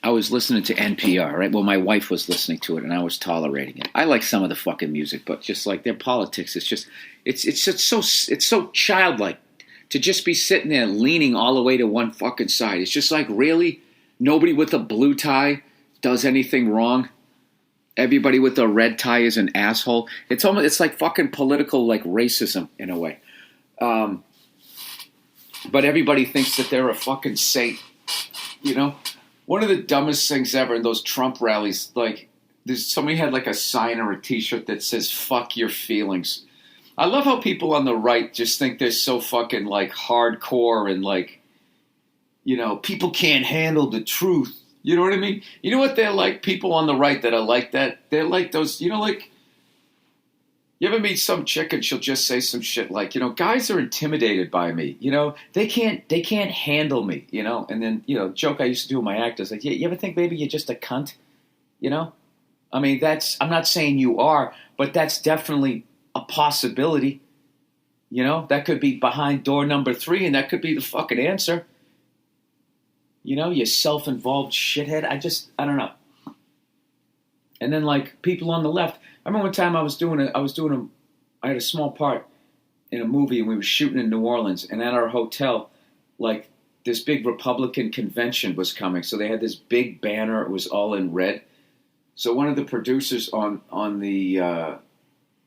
I was listening to NPR, right? Well, my wife was listening to it, and I was tolerating it. I like some of the fucking music, but just like their politics, it's so childlike to just be sitting there leaning all the way to one fucking side. It's just like, really, nobody with a blue tie does anything wrong. Everybody with a red tie is an asshole. It's like fucking political like racism in a way. But everybody thinks that they're a fucking saint, you know? One of the dumbest things ever in those Trump rallies, like, somebody had like a sign or a t-shirt that says, fuck your feelings. I love how people on the right just think they're so fucking like hardcore and like, you know, people can't handle the truth. You know what I mean? You know what they're like? People on the right that are like that, they're like those, you know, like, you ever meet some chick and she'll just say some shit like, you know, guys are intimidated by me, you know, they can't handle me, you know, and then, you know, joke I used to do with my actors, like, you ever think maybe you're just a cunt, you know? I mean, I'm not saying you are, but that's definitely a possibility, you know? That could be behind door number 3 and that could be the fucking answer. You know, you self-involved shithead. I don't know. And then like people on the left, I remember one time I had a small part in a movie and we were shooting in New Orleans, and at our hotel, like this big Republican convention was coming. So they had this big banner. It was all in red. So one of the producers on the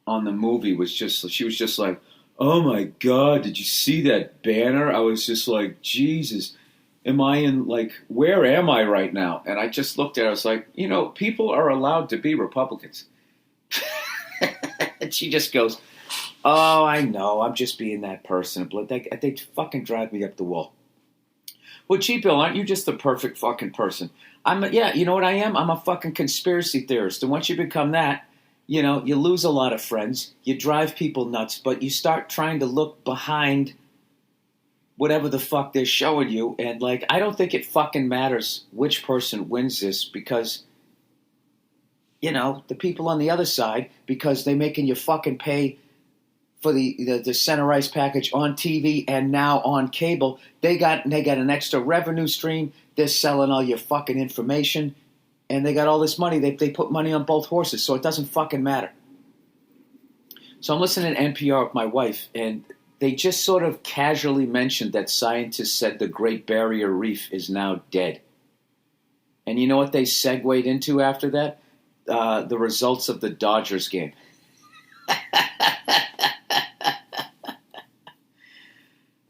movie she was just like, oh my God, did you see that banner? I was just like, Jesus, where am I right now? And I just looked at her, I was like, you know, people are allowed to be Republicans. And she just goes, oh, I know, I'm just being that person. They fucking drive me up the wall. Well, gee, Bill, aren't you just the perfect fucking person? You know what I am? I'm a fucking conspiracy theorist. And once you become that, you know, you lose a lot of friends. You drive people nuts, but you start trying to look behind whatever the fuck they're showing you. And, like, I don't think it fucking matters which person wins this because, you know, the people on the other side, because they're making you fucking pay for the center ice package on TV and now on cable, they got an extra revenue stream. They're selling all your fucking information, and they got all this money. They put money on both horses, so it doesn't fucking matter. So I'm listening to NPR with my wife, and they just sort of casually mentioned that scientists said the Great Barrier Reef is now dead. And you know what they segued into after that? The results of the Dodgers game.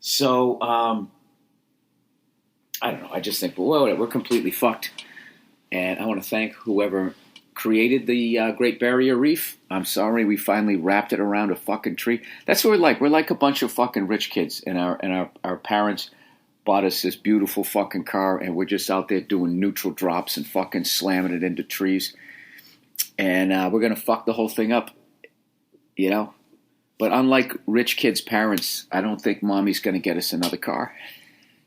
So, I don't know. I just think, well, we're completely fucked. And I want to thank whoever created the Great Barrier Reef. I'm sorry, we finally wrapped it around a fucking tree. That's what we're like. We're like a bunch of fucking rich kids, and our parents bought us this beautiful fucking car, and we're just out there doing neutral drops and fucking slamming it into trees. And we're going to fuck the whole thing up, you know? But unlike rich kids' parents, I don't think mommy's going to get us another car.